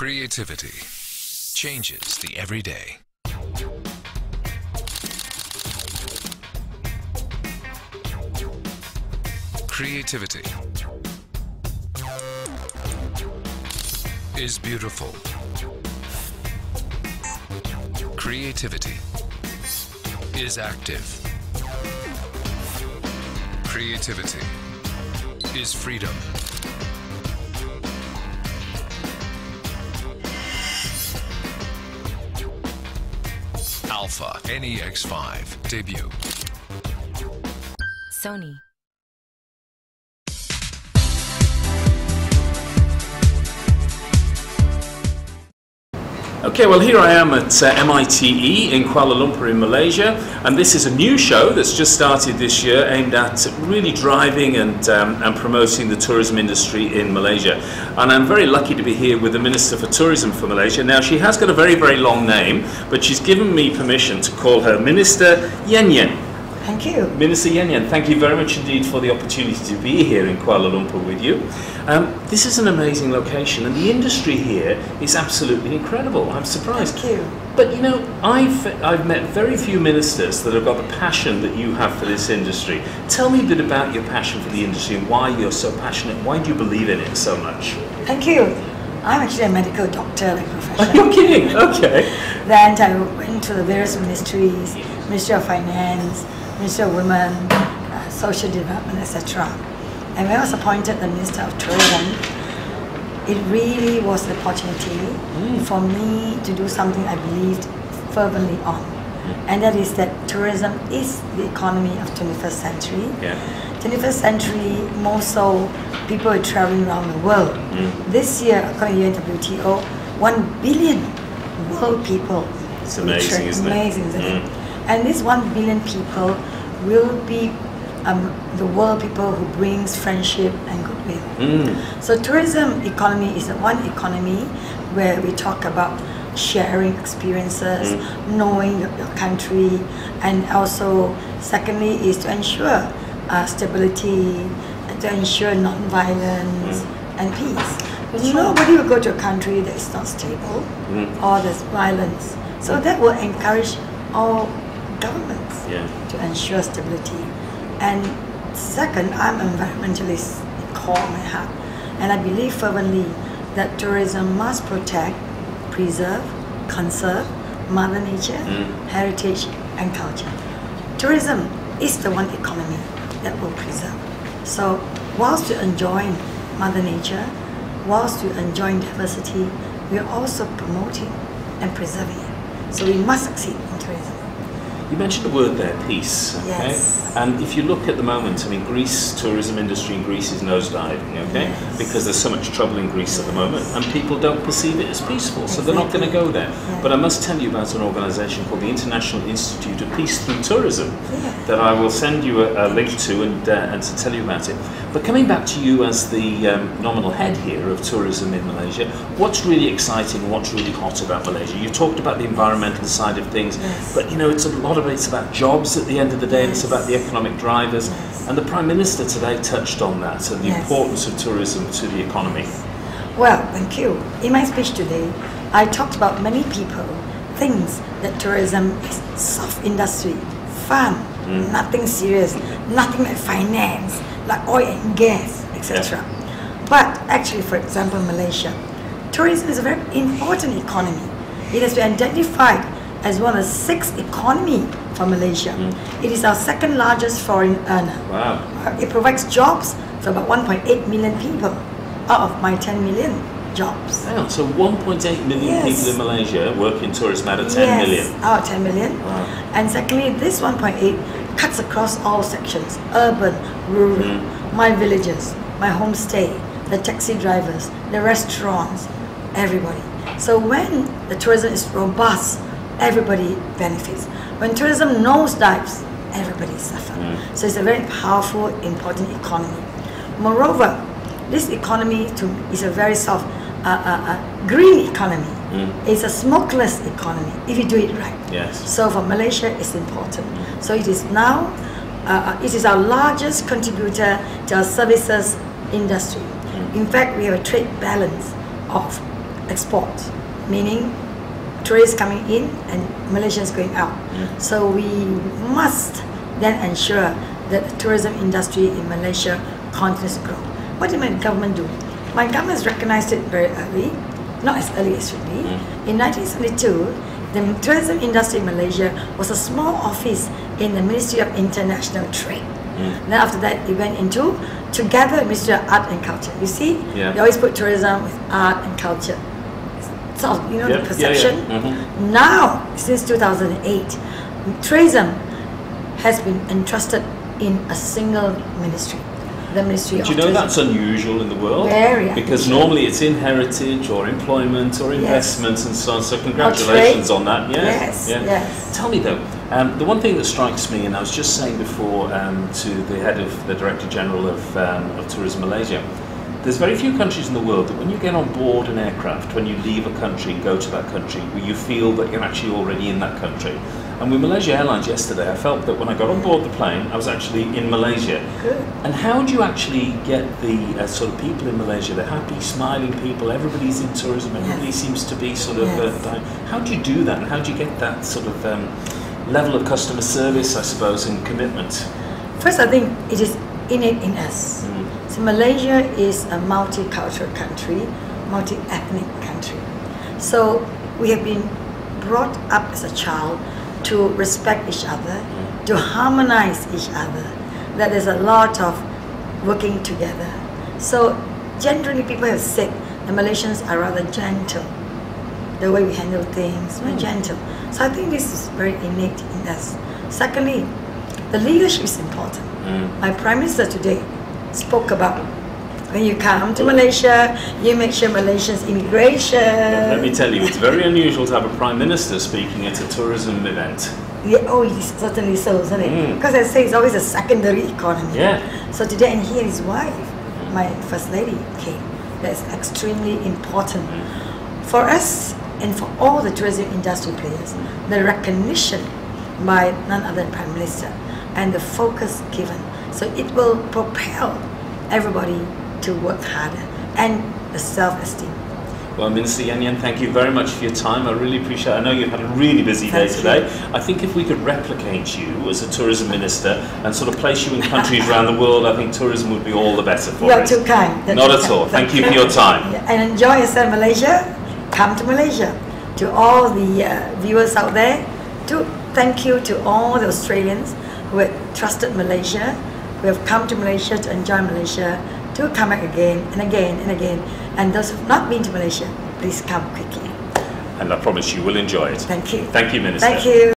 Creativity changes the everyday. Creativity is beautiful. Creativity is active. Creativity is freedom. Alpha NEX5 debut. Sony. Okay, well here I am at MITE in Kuala Lumpur in Malaysia, and this is a new show that's just started this year aimed at really driving and promoting the tourism industry in Malaysia. And I'm very lucky to be here with the Minister for Tourism for Malaysia. Now she has got a very, very long name, but she's given me permission to call her Minister Yen Yen. Thank you. Minister Yen Yen, thank you very much indeed for the opportunity to be here in Kuala Lumpur with you. This is an amazing location, and the industry here is absolutely incredible. I'm surprised. Thank you. But you know, I've met very few ministers that have got the passion that you have for this industry. Tell me a bit about your passion for the industry and why you're so passionate. Why do you believe in it so much? Thank you. I'm actually a medical doctor by profession. Are you kidding? Okay. Then I went to the various ministries, Ministry of Finance, Ministry of Women, Social Development, etc. And when I was appointed the Minister of Tourism, it really was an opportunity for me to do something I believed fervently on. And that is that tourism is the economy of 21st century. Yeah. 21st century, more so, people are traveling around the world. This year, according to WTO, 1 billion world people. It's amazing, isn't it? Amazing, isn't it? And this 1 billion people will be the world people who brings friendship and goodwill. So tourism economy is the one economy where we talk about sharing experiences, knowing your country, and also secondly is to ensure stability, to ensure non-violence and peace. Nobody will go to a country that is not stable or there's violence. So that will encourage all governments to ensure stability. And second, I'm an environmentalist in core of my heart, and I believe fervently that tourism must protect, preserve, conserve Mother Nature, heritage and culture. Tourism is the one economy that will preserve. So whilst you're enjoying Mother Nature, whilst you're enjoying diversity, we're also promoting and preserving it. So we must succeed in tourism. You mentioned the word there, peace. Okay? Yes. And if you look at the moment, I mean, Greece, tourism industry in Greece is nosediving, okay? Yes. Because there's so much trouble in Greece at the moment, and people don't perceive it as peaceful, so they're not going to go there. Yeah. But I must tell you about an organisation called the International Institute of Peace Through Tourism that I will send you a link to and to tell you about it. But coming back to you as the nominal head here of tourism in Malaysia, what's really exciting, what's really hot about Malaysia? You talked about the environmental side of things, but you know, it's a lot of it's about jobs at the end of the day, and it's about the economic drivers. And the Prime Minister today touched on that and the importance of tourism to the economy. Well, thank you. In my speech today, I talked about many people thinks that tourism is soft industry, fun, nothing serious, nothing like finance, like oil and gas, etc. But actually, for example, Malaysia, tourism is a very important economy. It has been identified as one of the 6th economy for Malaysia. It is our 2nd largest foreign earner. Wow. It provides jobs for about 1.8 million people out of my 10 million jobs. Wow, so 1.8 million people in Malaysia work in tourism out of 10 million. Out of 10 million. Wow. And secondly, this 1.8 cuts across all sections, urban, rural, my villages, my homestay, the taxi drivers, the restaurants, everybody. So when the tourism is robust, everybody benefits. When tourism nosedives, everybody suffers. So it's a very powerful, important economy. Moreover, this economy is a very soft, green economy. It's a smokeless economy if you do it right. Yes. So for Malaysia, it's important. So it is now, it is our largest contributor to our services industry. In fact, we have a trade balance of export, meaning tourists coming in and Malaysians going out. So we must then ensure that the tourism industry in Malaysia continues to grow. What did my government do? My government has recognized it very early, not as early as should be. In 1972, the tourism industry in Malaysia was a small office in the Ministry of International Trade. Then after that, it went into together Ministry of Art and Culture. You see, they always put tourism with art and culture. So the perception. Now, since 2008, tourism has been entrusted in a single ministry. The Ministry of Tourism. That's unusual in the world? Very because unusual. Normally it's in heritage or employment or investment and so on. So congratulations on that. Yes. Tell me though, the one thing that strikes me, and I was just saying before to the head of the Director General of Tourism Malaysia, there's very few countries in the world that when you get on board an aircraft, when you leave a country and go to that country, where you feel that you're actually already in that country. And with Malaysia Airlines yesterday, I felt that when I got on board the plane, I was actually in Malaysia. Good. And how do you actually get the sort of people in Malaysia? They're happy, smiling people. Everybody's in tourism. Everybody seems to be sort of. How do you do that? And how do you get that sort of level of customer service, I suppose, and commitment? First, I think it is innate in us. So Malaysia is a multicultural country, multi-ethnic country. So we have been brought up as a child to respect each other, to harmonize each other. That there's a lot of working together. So generally people have said the Malaysians are rather gentle. The way we handle things, we're gentle. So I think this is very innate in us. Secondly, the leadership is important. My Prime Minister today spoke about when you come to Malaysia, you make sure Malaysians immigration. Let me tell you, it's very unusual to have a Prime Minister speaking at a tourism event. Yeah, oh, it's certainly so, isn't it? Because I say it's always a secondary economy. So today, and here his wife, my First Lady, came. That's extremely important for us and for all the tourism industry players. The recognition by none other than Prime Minister and the focus given. So it will propel everybody to work harder and the self-esteem. Well, Minister Yan Yan, thank you very much for your time. I really appreciate it. I know you've had a really busy day today. I think if we could replicate you as a tourism minister and sort of place you in countries around the world, I think tourism would be all the better for us. You're too kind. Not at all. Thank you for your time. And enjoy yourself in Malaysia. Come to Malaysia. To all the viewers out there, thank you to all the Australians who have trusted Malaysia, who have come to Malaysia to enjoy Malaysia, to come back again and again and again. And those who have not been to Malaysia, please come quickly. And I promise you will enjoy it. Thank you. Thank you, Minister. Thank you.